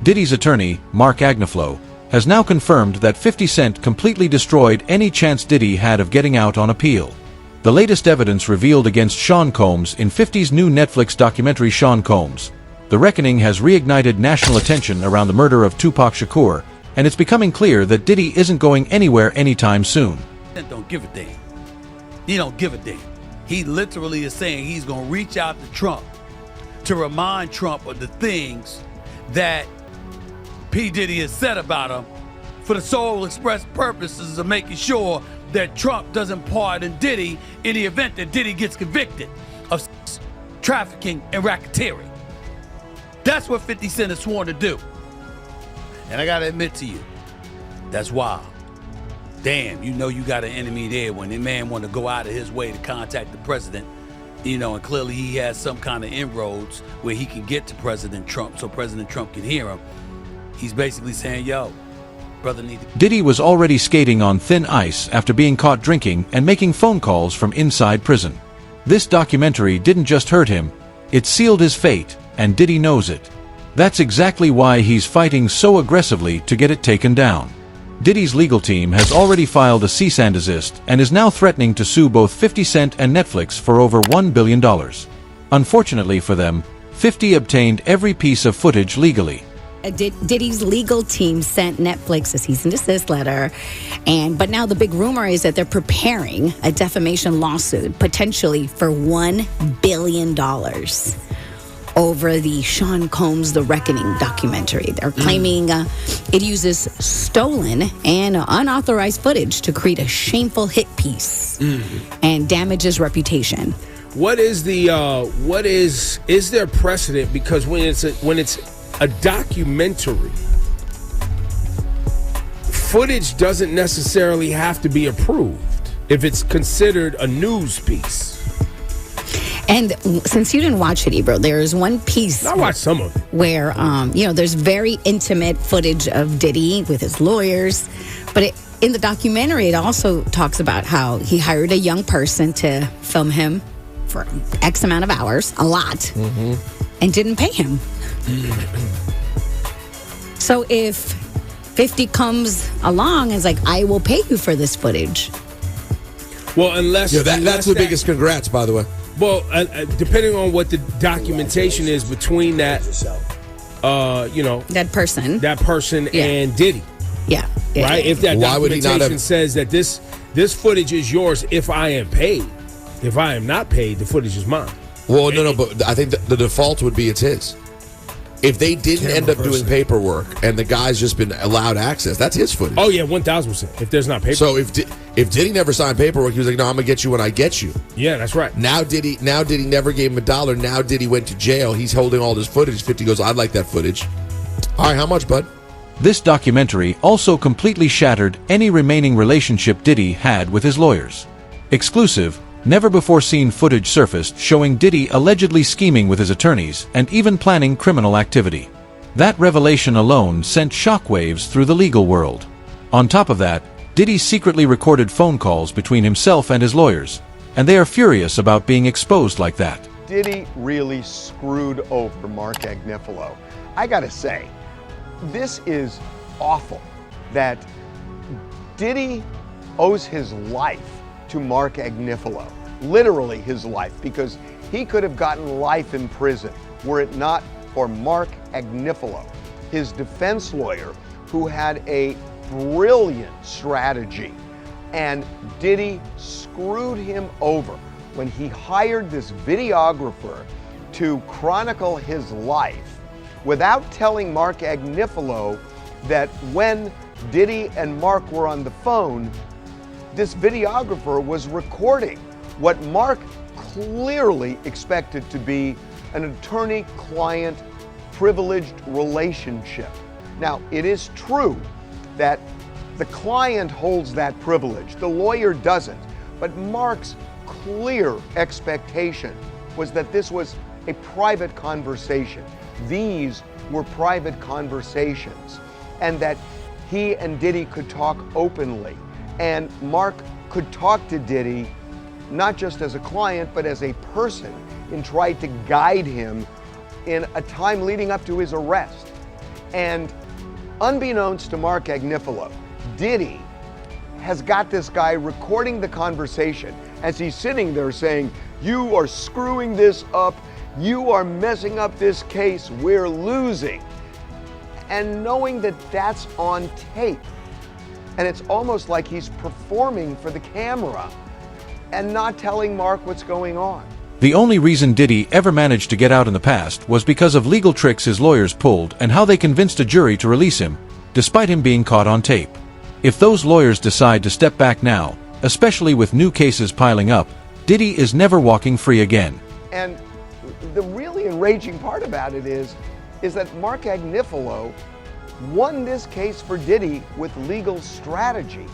Diddy's attorney, Mark Agniflow, has now confirmed that 50 Cent completely destroyed any chance Diddy had of getting out on appeal. The latest evidence revealed against Sean Combs in 50's new Netflix documentary Sean Combs, The Reckoning, has reignited national attention around the murder of Tupac Shakur, and it's becoming clear that Diddy isn't going anywhere anytime soon. Don't give a damn. He don't give a damn. He literally is saying he's going to reach out to Trump to remind Trump of the things that P. Diddy has said about him for the sole express purposes of making sure that Trump doesn't pardon Diddy in the event that Diddy gets convicted of trafficking and racketeering. That's what 50 Cent has sworn to do. And I gotta admit to you, that's wild. Damn, you know you got an enemy there when the man want to go out of his way to contact the president, you know, and clearly he has some kind of inroads where he can get to President Trump so President Trump can hear him. He's basically saying, yo, brother need to... Diddy was already skating on thin ice after being caught drinking and making phone calls from inside prison. This documentary didn't just hurt him, it sealed his fate, and Diddy knows it. That's exactly why he's fighting so aggressively to get it taken down. Diddy's legal team has already filed a cease and desist and is now threatening to sue both 50 Cent and Netflix for over $1 billion. Unfortunately for them, 50 obtained every piece of footage legally. Diddy's legal team sent Netflix a cease and desist letter, but now the big rumor is that they're preparing a defamation lawsuit, potentially for $1 billion, over the Sean Combs The Reckoning documentary. They're claiming it uses stolen and unauthorized footage to create a shameful hit piece and damages reputation. Is there precedent? Because when it's a documentary, footage doesn't necessarily have to be approved if it's considered a news piece. And since you didn't watch it, Ebro, there is one piece. I watched some of it. Where, there's very intimate footage of Diddy with his lawyers. But in the documentary, it also talks about how he hired a young person to film him for X amount of hours, a lot, and didn't pay him. So if 50 comes along and is like, I will pay you for this footage. Well, unless that's the biggest congrats, by the way. Well, depending on what the documentation is between that, that person and Diddy. Yeah. Right? If that documentation says that this footage is yours if I am paid. If I am not paid, the footage is mine. Well, no, but I think the default would be it's his. If they didn't end up doing paperwork and the guy's just been allowed access, that's his footage. Oh, yeah, 1,000%. If there's not paperwork. So if Diddy never signed paperwork, he was like, no, I'm going to get you when I get you. Yeah, that's right. Now Diddy never gave him $1. Now Diddy went to jail. He's holding all this footage. 50 goes, I'd like that footage. All right, how much, bud? This documentary also completely shattered any remaining relationship Diddy had with his lawyers. Exclusive, never-before-seen footage surfaced showing Diddy allegedly scheming with his attorneys and even planning criminal activity. That revelation alone sent shockwaves through the legal world. On top of that, Diddy secretly recorded phone calls between himself and his lawyers, and they are furious about being exposed like that. Diddy really screwed over Mark Agniflow. I gotta say, this is awful that Diddy owes his life to Mark Agniflow, literally his life, because he could have gotten life in prison were it not for Mark Agniflow, his defense lawyer, who had a brilliant strategy. And Diddy screwed him over when he hired this videographer to chronicle his life without telling Mark Agniflow that when Diddy and Mark were on the phone, this videographer was recording what Mark clearly expected to be an attorney-client privileged relationship. Now, it is true that the client holds that privilege, the lawyer doesn't, but Mark's clear expectation was that this was a private conversation. These were private conversations, and that he and Diddy could talk openly. And Mark could talk to Diddy not just as a client, but as a person, and tried to guide him in a time leading up to his arrest. And unbeknownst to Mark Agnifilo, Diddy has got this guy recording the conversation as he's sitting there saying, "You are screwing this up. You are messing up this case. We're losing." And knowing that that's on tape. And it's almost like he's performing for the camera and not telling Mark what's going on. The only reason Diddy ever managed to get out in the past was because of legal tricks his lawyers pulled and how they convinced a jury to release him, despite him being caught on tape. If those lawyers decide to step back now, especially with new cases piling up, Diddy is never walking free again. And the really enraging part about it is that Mark Agnifilo won this case for Diddy with legal strategy.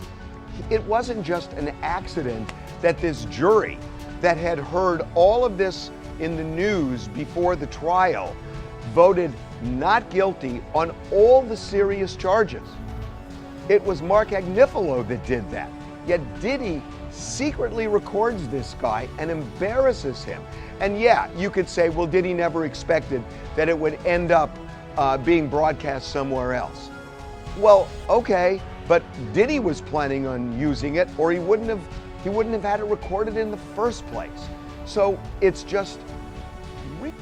It wasn't just an accident that this jury that had heard all of this in the news before the trial voted not guilty on all the serious charges. It was Mark Agnifilo that did that. Yet Diddy secretly records this guy and embarrasses him. And yeah, you could say, well, Diddy never expected that it would end up being broadcast somewhere else. Well, okay, but Diddy was planning on using it, or he wouldn't have had it recorded in the first place. So it's just...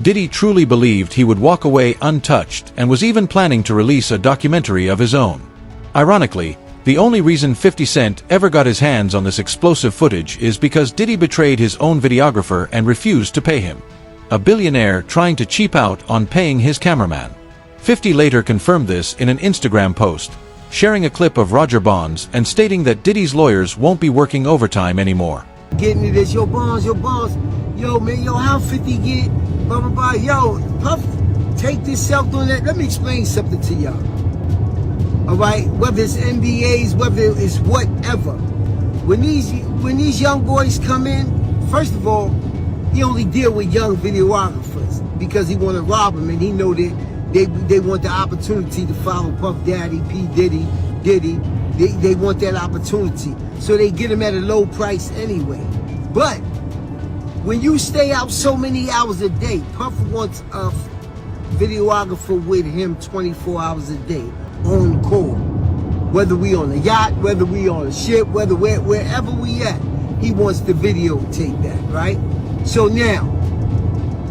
Diddy truly believed he would walk away untouched and was even planning to release a documentary of his own. Ironically, the only reason 50 Cent ever got his hands on this explosive footage is because Diddy betrayed his own videographer and refused to pay him. A billionaire trying to cheap out on paying his cameraman. 50 later confirmed this in an Instagram post, sharing a clip of Roger Bonds and stating that Diddy's lawyers won't be working overtime anymore. Getting it is your bonds. Yo, man, how 50 get, blah, blah, blah. Yo, Puff, take this self doing that. Let me explain something to y'all. All right, whether it's NBAs, whether it's whatever. When these young boys come in, first of all, he only deal with young videographers because he want to rob them, and he know that they want the opportunity to follow Puff Daddy, P. Diddy. They want that opportunity. So they get him at a low price anyway. But when you stay out so many hours a day, Puff wants a videographer with him 24 hours a day on call. Whether we on a yacht, whether we on a ship, wherever we at, he wants to videotape that, right? So now,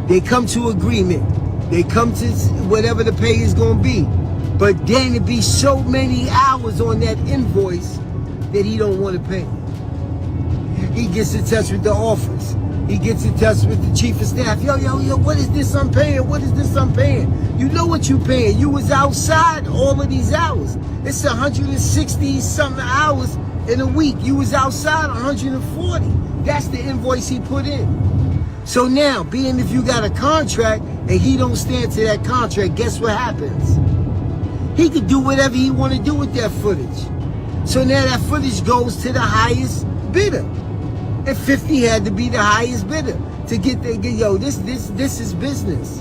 they come to agreement. They come to whatever the pay is going to be. But then it be so many hours on that invoice that he don't want to pay. He gets in touch with the office. He gets in touch with the chief of staff. Yo, what is this I'm paying? What is this I'm paying? You know what you paying. You was outside all of these hours. It's 160 something hours in a week. You was outside 140. That's the invoice he put in. So now, being if you got a contract and he don't stand to that contract, guess what happens? He could do whatever he want to do with that footage. So now that footage goes to the highest bidder. And 50 had to be the highest bidder to get this is business.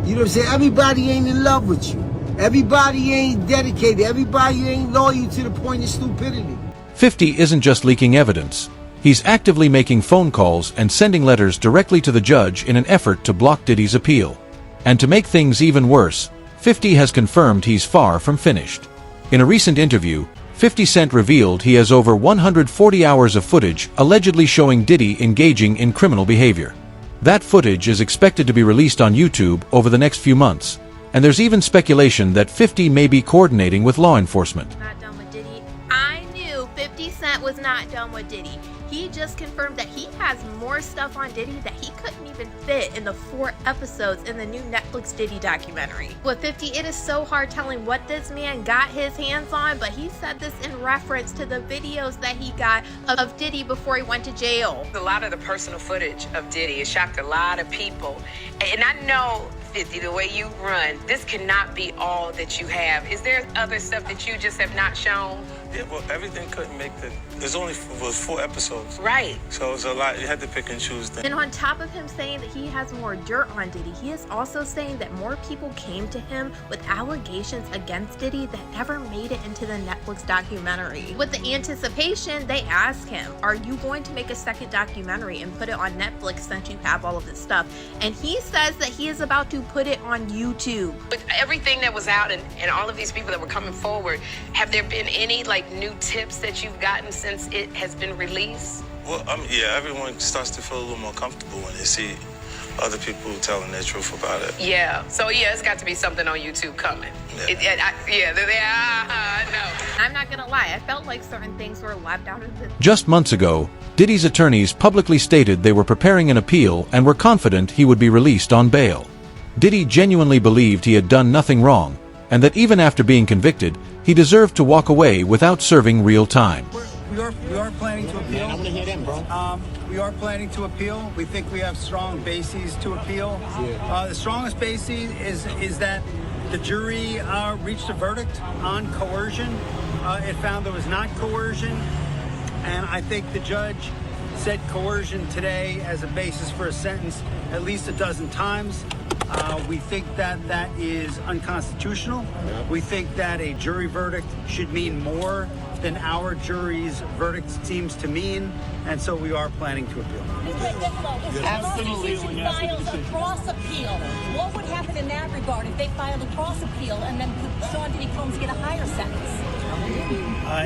You know what I'm saying? Everybody ain't in love with you. Everybody ain't dedicated. Everybody ain't loyal to the point of stupidity. 50 isn't just leaking evidence. He's actively making phone calls and sending letters directly to the judge in an effort to block Diddy's appeal. And to make things even worse, 50 has confirmed he's far from finished. In a recent interview, 50 Cent revealed he has over 140 hours of footage allegedly showing Diddy engaging in criminal behavior. That footage is expected to be released on YouTube over the next few months, and there's even speculation that 50 may be coordinating with law enforcement. Not done with Diddy. I knew 50 Cent was not done with Diddy. He just confirmed that he has more stuff on Diddy that he couldn't even fit in the 4 episodes in the new Netflix Diddy documentary. With 50, it is so hard telling what this man got his hands on, but he said this in reference to the videos that he got of Diddy before he went to jail. A lot of the personal footage of Diddy has shocked a lot of people. And I know, 50, the way you run, this cannot be all that you have. Is there other stuff that you just have not shown? Yeah, well, everything couldn't make the. There's only was 4 episodes. Right. So it was a lot. You had to pick and choose. And on top of him saying that he has more dirt on Diddy, he is also saying that more people came to him with allegations against Diddy that never made it into the Netflix documentary. With the anticipation, they ask him, are you going to make a second documentary and put it on Netflix since you have all of this stuff? And he says that he is about to put it on YouTube. With everything that was out and all of these people that were coming forward, have there been any new tips that you've gotten since it has been released? Well, yeah, everyone starts to feel a little more comfortable when they see other people telling their truth about it. Yeah. So yeah, it's got to be something on YouTube coming. Yeah. No. I'm not gonna lie, I felt like certain things were left out of the. Just months ago, Diddy's attorneys publicly stated they were preparing an appeal and were confident he would be released on bail. Diddy genuinely believed he had done nothing wrong, and that even after being convicted, he deserved to walk away without serving real time. We are planning to appeal. I'm gonna hear them, bro. We are planning to appeal. We think we have strong bases to appeal. The strongest basis is that the jury reached a verdict on coercion. It found there was not coercion, and I think the judge said coercion today as a basis for a sentence at least a dozen times. We think that that is unconstitutional. We think that a jury verdict should mean more than our jury's verdict seems to mean, and so we are planning to appeal. Absolutely. If the prosecution filed a cross appeal, what would happen in that regard if they filed a cross appeal and then Sean Diddy Combs get a higher sentence?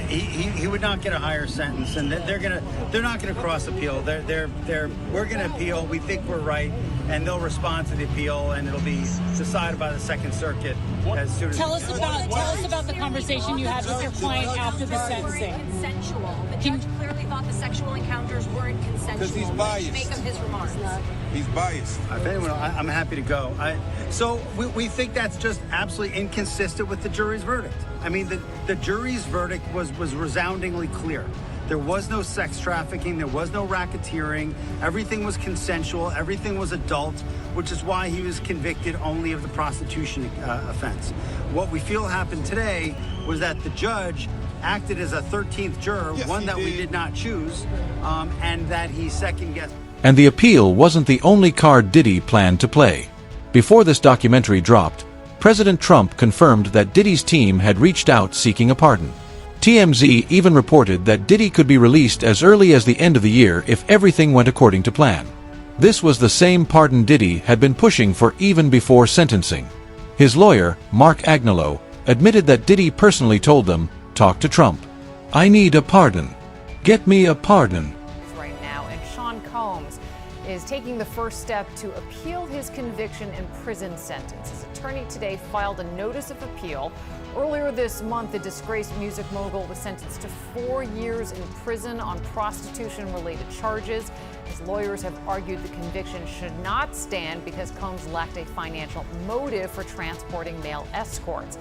He would not get a higher sentence, and they're not gonna cross appeal. We're gonna appeal. We think we're right, and they'll respond to the appeal, and it'll be decided by the Second Circuit as soon as. Tell us about the conversation you had with your client after the sentencing. Consensual. The judge clearly thought the sexual encounters weren't consensual. Because he's biased. What did you make of his remarks? He's biased. If anyone, I'm happy to go. So we think that's just absolutely inconsistent with the jury's verdict. I mean, the jury's verdict was resoundingly clear. There was no sex trafficking. There was no racketeering. Everything was consensual. Everything was adult, which is why he was convicted only of the prostitution offense. What we feel happened today was that the judge acted as a 13th juror, one that we did not choose, and that he second-guessed. And the appeal wasn't the only card Diddy planned to play. Before this documentary dropped, President Trump confirmed that Diddy's team had reached out seeking a pardon. TMZ even reported that Diddy could be released as early as the end of the year if everything went according to plan. This was the same pardon Diddy had been pushing for even before sentencing. His lawyer, Mark Agnello, admitted that Diddy personally told them, "Talk to Trump. I need a pardon. Get me a pardon." Right now, and Sean Combs is taking the first step to appeal his conviction and prison sentence. His attorney today filed a notice of appeal. Earlier this month, the disgraced music mogul was sentenced to 4 years in prison on prostitution-related charges. His lawyers have argued the conviction should not stand because Combs lacked a financial motive for transporting male escorts.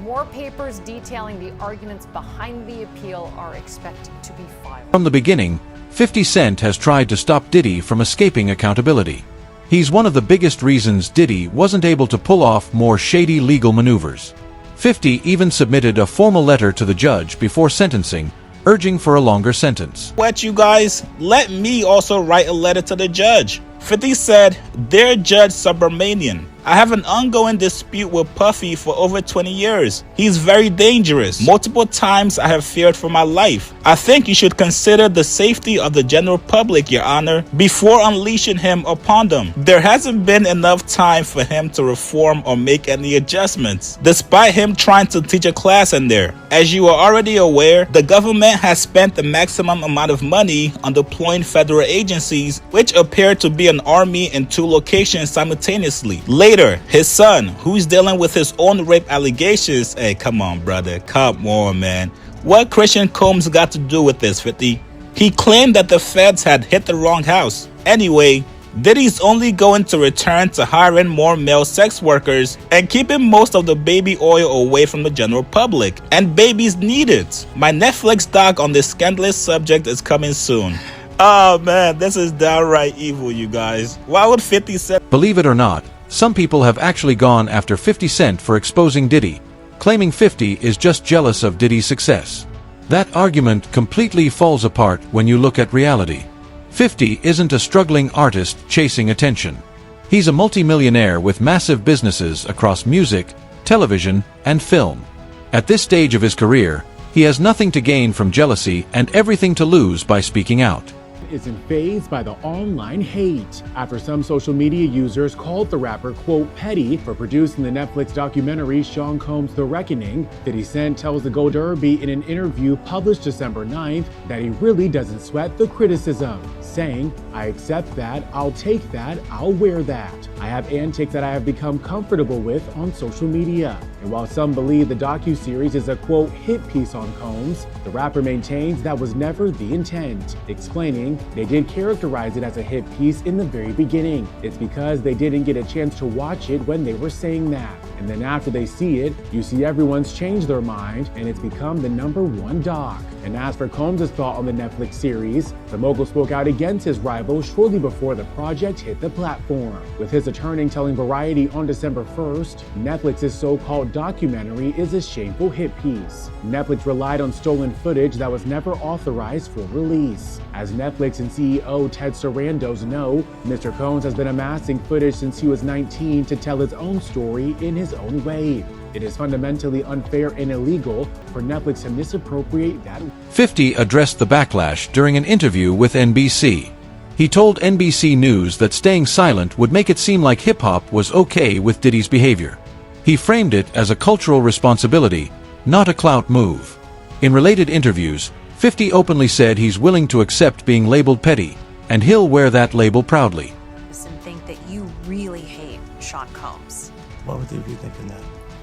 More papers detailing the arguments behind the appeal are expected to be filed. From the beginning, 50 Cent has tried to stop Diddy from escaping accountability. He's one of the biggest reasons Diddy wasn't able to pull off more shady legal maneuvers. 50 even submitted a formal letter to the judge before sentencing, urging for a longer sentence. What, you guys? Let me also write a letter to the judge. 50 said, "Dear Judge Subramanian, I have an ongoing dispute with Puffy for over 20 years. He's very dangerous. Multiple times I have feared for my life. I think you should consider the safety of the general public, Your Honor, before unleashing him upon them. There hasn't been enough time for him to reform or make any adjustments, despite him trying to teach a class in there. As you are already aware, the government has spent the maximum amount of money on deploying federal agencies, which appear to be an army in 2 locations simultaneously. Later, his son, who's dealing with his own rape allegations. Hey, come on, brother. Come on, man. What Christian Combs got to do with this, 50? He claimed that the feds had hit the wrong house. Anyway, Diddy's only going to return to hiring more male sex workers and keeping most of the baby oil away from the general public. And babies need it. My Netflix doc on this scandalous subject is coming soon. Oh man, this is downright evil, you guys. Why would 50 Cent... Believe it or not, some people have actually gone after 50 Cent for exposing Diddy, claiming 50 is just jealous of Diddy's success. That argument completely falls apart when you look at reality. 50 isn't a struggling artist chasing attention. He's a multimillionaire with massive businesses across music, television, and film. At this stage of his career, he has nothing to gain from jealousy and everything to lose by speaking out. Isn't fazed by the online hate after some social media users called the rapper, quote, petty for producing the Netflix documentary Sean Combs' The Reckoning. 50 Cent tells the Gold Derby in an interview published December 9th that he really doesn't sweat the criticism, saying, I accept that, I'll take that, I'll wear that. I have antics that I have become comfortable with on social media. And while some believe the docuseries is a, quote, hit piece on Combs, the rapper maintains that was never the intent, explaining they did characterize it as a hit piece in the very beginning. It's because they didn't get a chance to watch it when they were saying that. And then after they see it, you see everyone's changed their mind and it's become the #1 doc. And as for Combs' thought on the Netflix series, the mogul spoke out against his rival shortly before the project hit the platform, with his attorney telling Variety on December 1st, Netflix's so-called documentary is a shameful hit piece. Netflix relied on stolen footage that was never authorized for release. As Netflix and CEO Ted Sarandos know, Mr. Combs has been amassing footage since he was 19 to tell his own story in his own way. It is fundamentally unfair and illegal for Netflix to misappropriate that. 50 addressed the backlash during an interview with NBC. He told NBC News that staying silent would make it seem like hip-hop was okay with Diddy's behavior. He framed it as a cultural responsibility, not a clout move. In related interviews, 50 openly said he's willing to accept being labeled petty, and he'll wear that label proudly. And think that you really hate Sean Combs. Why would they be thinking that?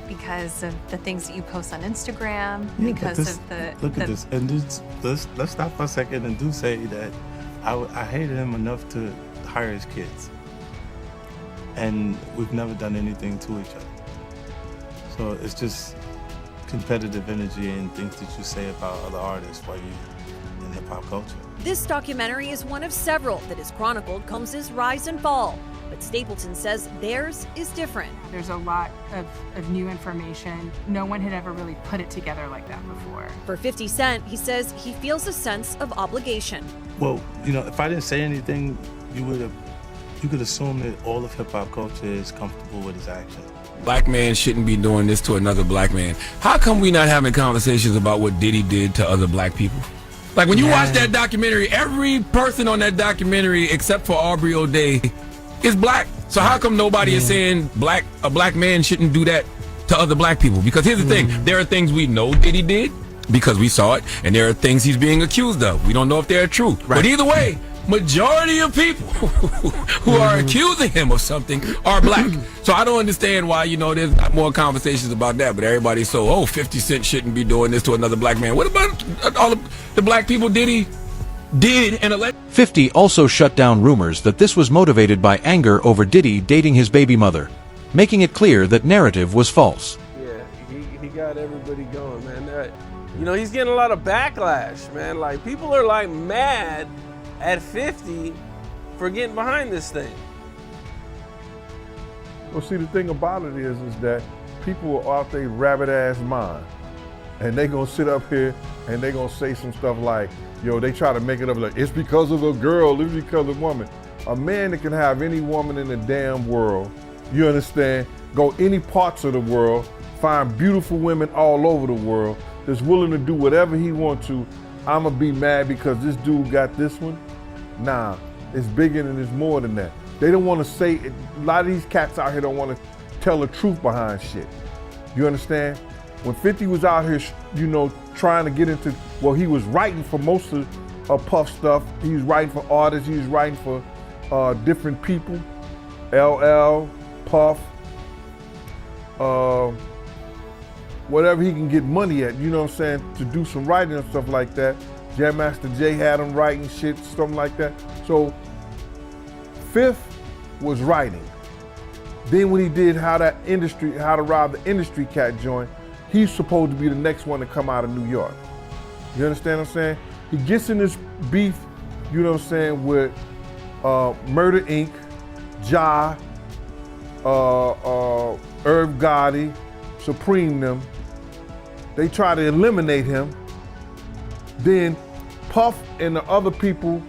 Because of the things that you post on Instagram, Yeah, because this, of the... Look at this. And let's stop for a second and do say that I hated him enough to hire his kids. And we've never done anything to each other. So it's just competitive energy and things that you say about other artists while you in hip-hop culture. This documentary is one of several that has chronicled Combs' rise and fall. But Stapleton says theirs is different. There's a lot of new information. No one had ever really put it together like that before. For 50 Cent, he says he feels a sense of obligation. Well, if I didn't say anything, you could assume that all of hip-hop culture is comfortable with his actions. Black man shouldn't be doing this to another black man. How come we not having conversations about what Diddy did to other black people? Like when you watch that documentary, every person on that documentary except for Aubrey O'Day is black. So how come nobody is saying a black man shouldn't do that to other black people? Because here's the thing, there are things we know Diddy did because we saw it, and there are things he's being accused of. We don't know if they're true. Right. But either way, majority of people who are accusing him of something are black. So I don't understand why, there's not more conversations about that, but everybody's 50 Cent shouldn't be doing this to another black man. What about all the black people Diddy did and 50 also shut down rumors that this was motivated by anger over Diddy dating his baby mother, making it clear that narrative was false. Yeah, he got everybody going, man. He's getting a lot of backlash, man. Like, people are mad at 50 for getting behind this thing. Well, see, the thing about it is that people are out their rabbit-ass mind. And they gonna sit up here and they gonna say some stuff like, they try to make it up like, it's because of a girl, it's because of a woman. A man that can have any woman in the damn world, you understand, go any parts of the world, find beautiful women all over the world, that's willing to do whatever he wants to. I'ma be mad because this dude got this one? Nah, it's bigger and it's more than that. They don't wanna say, a lot of these cats out here don't wanna tell the truth behind shit. You understand? When 50 was out here, trying to get into, he was writing for most of Puff stuff. He was writing for artists, he was writing for different people. LL, Puff, whatever he can get money at, to do some writing and stuff like that. Jam Master Jay had him writing shit, something like that. So, Fifth was writing. Then when he did How to Rob the Industry Cat joint, he's supposed to be the next one to come out of New York. You understand what I'm saying? He gets in this beef, with Murder Inc., Ja, Irv Gotti, Supreme them. They try to eliminate him. Then Puff and the other people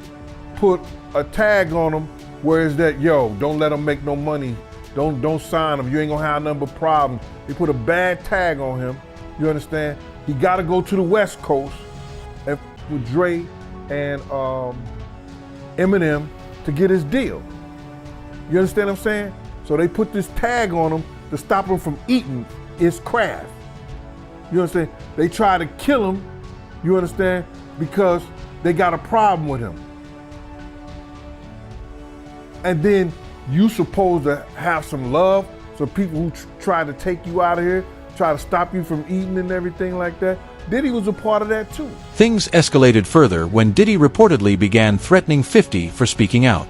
put a tag on him where it's that, yo, don't let him make no money. Don't sign him. You ain't gonna have nothing but problems. They put a bad tag on him. You understand? He gotta go to the West Coast and with Dre and Eminem to get his deal. You understand what I'm saying? So they put this tag on him to stop him from eating his craft. You understand? They try to kill him, you understand, because they got a problem with him. And then you supposed to have some love, so people who try to take you out of here, try to stop you from eating and everything like that. Diddy was a part of that too. Things escalated further when Diddy reportedly began threatening 50 for speaking out.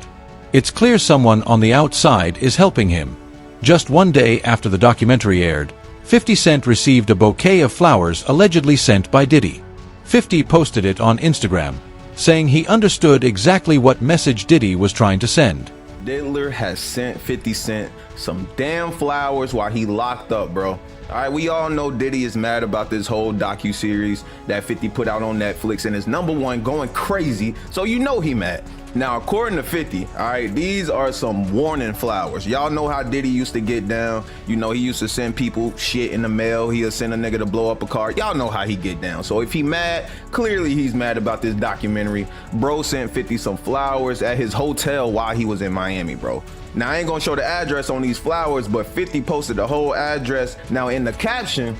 It's clear someone on the outside is helping him. Just one day after the documentary aired, 50 Cent received a bouquet of flowers allegedly sent by Diddy. 50 posted it on Instagram, saying he understood exactly what message Diddy was trying to send. Diddler has sent 50 Cent some damn flowers while he locked up, bro. Alright, we all know Diddy is mad about this whole docu-series that 50 put out on Netflix and is #1 going crazy, so you know he mad. Now, according to 50, alright, these are some warning flowers. Y'all know how Diddy used to get down. You know, he used to send people shit in the mail. He'll send a nigga to blow up a car. Y'all know how he get down. So if he mad, clearly he's mad about this documentary. Bro sent 50 some flowers at his hotel while he was in Miami, bro. Now, I ain't gonna show the address on these flowers, but 50 posted the whole address. Now, in the caption,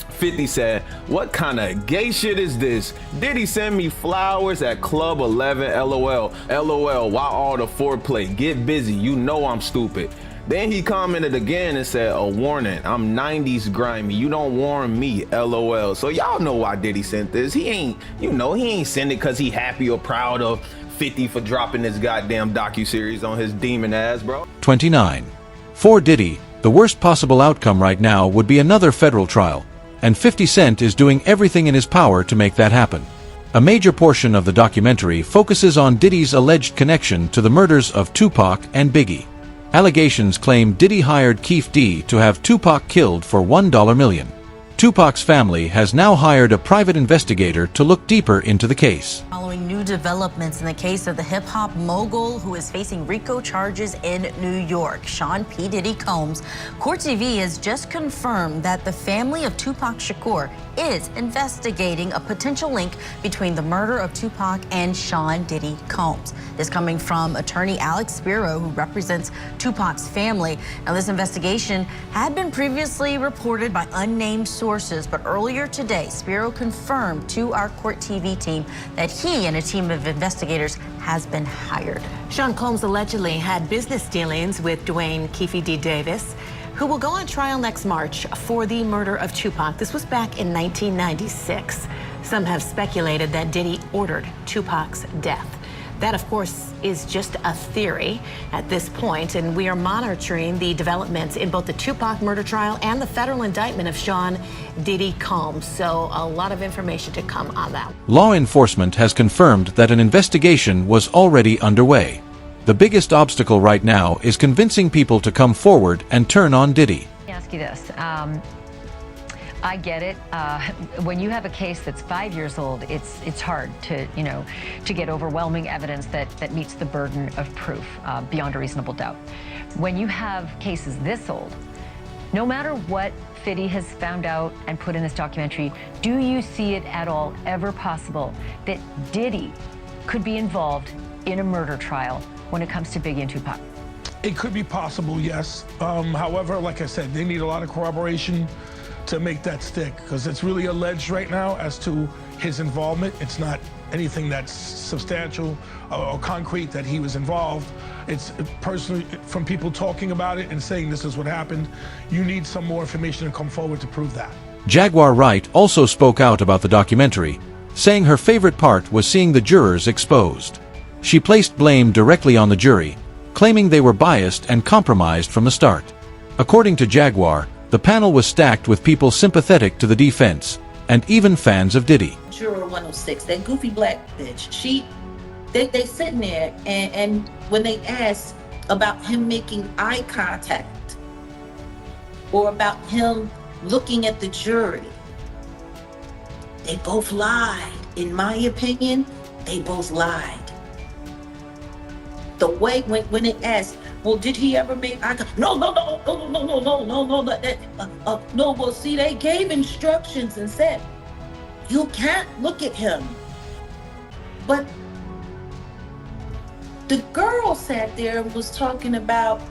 50 said, "What kind of gay shit is this? Diddy send me flowers at Club 11, LOL. LOL, why all the foreplay? Get busy, you know I'm stupid." Then he commented again and said, "A warning, I'm 90s grimy. You don't warn me, LOL." So y'all know why Diddy sent this. He ain't, you know, he ain't send it cause he happy or proud of 50 for dropping this goddamn docu-series on his demon ass, bro. 29. For Diddy, the worst possible outcome right now would be another federal trial, and 50 Cent is doing everything in his power to make that happen. A major portion of the documentary focuses on Diddy's alleged connection to the murders of Tupac and Biggie. Allegations claim Diddy hired Keefe D to have Tupac killed for $1 million. Tupac's family has now hired a private investigator to look deeper into the case. Following new developments in the case of the hip-hop mogul who is facing RICO charges in New York, Sean P. Diddy Combs, Court TV has just confirmed that the family of Tupac Shakur is investigating a potential link between the murder of Tupac and Sean Diddy Combs. This coming from attorney Alex Spiro, who represents Tupac's family. Now, this investigation had been previously reported by unnamed sources, but earlier today, Spiro confirmed to our Court TV team that he and a team of investigators has been hired. Sean Combs allegedly had business dealings with Dwayne Keefe D. Davis, who will go on trial next March for the murder of Tupac. This was back in 1996. Some have speculated that Diddy ordered Tupac's death. That, of course, is just a theory at this point, and we are monitoring the developments in both the Tupac murder trial and the federal indictment of Sean Diddy Combs. So a lot of information to come on that. Law enforcement has confirmed that an investigation was already underway. The biggest obstacle right now is convincing people to come forward and turn on Diddy. Let me ask you this. I get it. When you have a case that's 5 years old, it's hard to get overwhelming evidence that meets the burden of proof beyond a reasonable doubt. When you have cases this old, no matter what Fiddy has found out and put in this documentary, do you see it at all ever possible that Diddy could be involved in a murder trial when it comes to Biggie and Tupac? It could be possible, yes. However, like I said, they need a lot of corroboration to make that stick, because it's really alleged right now as to his involvement. It's not anything that's substantial or concrete that he was involved. It's personally from people talking about it and saying this is what happened. You need some more information to come forward to prove that. Jaguar Wright also spoke out about the documentary, saying her favorite part was seeing the jurors exposed. She placed blame directly on the jury, claiming they were biased and compromised from the start. According to Jaguar, the panel was stacked with people sympathetic to the defense, and even fans of Diddy. Juror 106, that goofy black bitch, they sitting there, and when they ask about him making eye contact or about him looking at the jury, they both lied. in my opinion, they both lied. The way when it asked, well, did he ever make eye contact? No. No, well, see, they gave instructions and said, you can't look at him. But the girl sat there and was talking about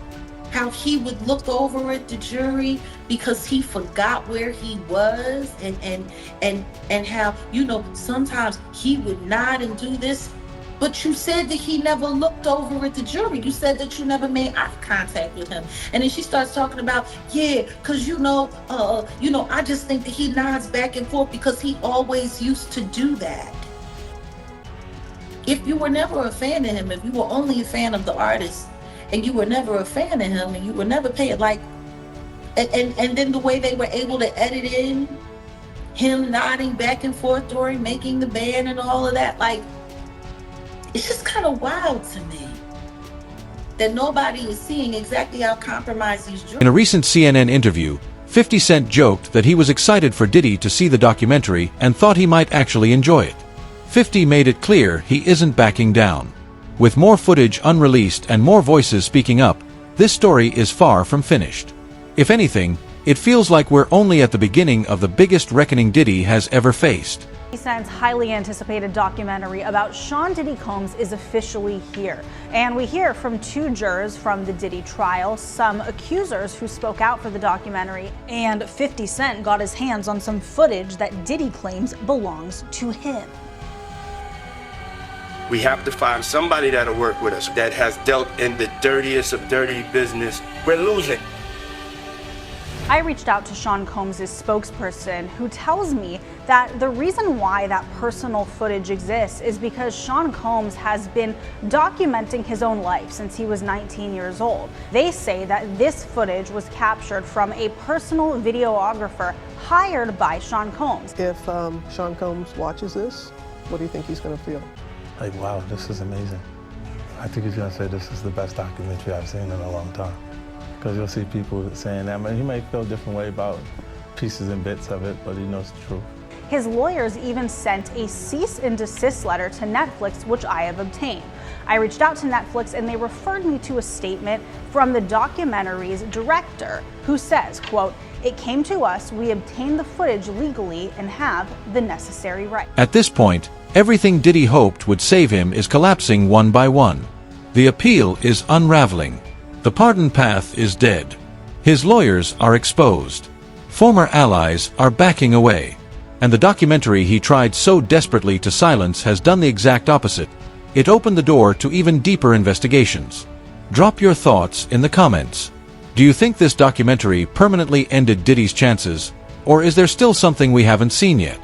how he would look over at the jury because he forgot where he was, and how, you know, sometimes he would nod and do this. But you said that he never looked over at the jury. You said that you never made eye contact with him. And then she starts talking about, yeah, because I just think that he nods back and forth because he always used to do that. If you were never a fan of him, if you were only a fan of the artist, and you were never a fan of him, and you were never paying, like, and then the way they were able to edit in him nodding back and forth during making the band and all of that, like, it's just kind of wild to me that nobody is seeing exactly how compromised these jurors. In a recent CNN interview, 50 Cent joked that he was excited for Diddy to see the documentary and thought he might actually enjoy it. 50 made it clear he isn't backing down. With more footage unreleased and more voices speaking up, this story is far from finished. If anything, it feels like we're only at the beginning of the biggest reckoning Diddy has ever faced. 50 Cent's highly anticipated documentary about Sean Diddy Combs is officially here. And we hear from 2 jurors from the Diddy trial, some accusers who spoke out for the documentary, and 50 Cent got his hands on some footage that Diddy claims belongs to him. We have to find somebody that'll work with us, that has dealt in the dirtiest of dirty business. We're losing. I reached out to Sean Combs' spokesperson, who tells me that the reason why that personal footage exists is because Sean Combs has been documenting his own life since he was 19 years old. They say that this footage was captured from a personal videographer hired by Sean Combs. If Sean Combs watches this, what do you think he's going to feel? Like, wow, this is amazing. I think he's gonna say this is the best documentary I've seen in a long time. Because you'll see people saying that. He may feel a different way about pieces and bits of it, but he knows the truth. His lawyers even sent a cease and desist letter to Netflix, which I have obtained. I reached out to Netflix and they referred me to a statement from the documentary's director, who says, quote, "It came to us, we obtained the footage legally and have the necessary right." At this point, everything Diddy hoped would save him is collapsing one by one. The appeal is unraveling. The pardon path is dead. His lawyers are exposed. Former allies are backing away. And the documentary he tried so desperately to silence has done the exact opposite. It opened the door to even deeper investigations. Drop your thoughts in the comments. Do you think this documentary permanently ended Diddy's chances, or is there still something we haven't seen yet?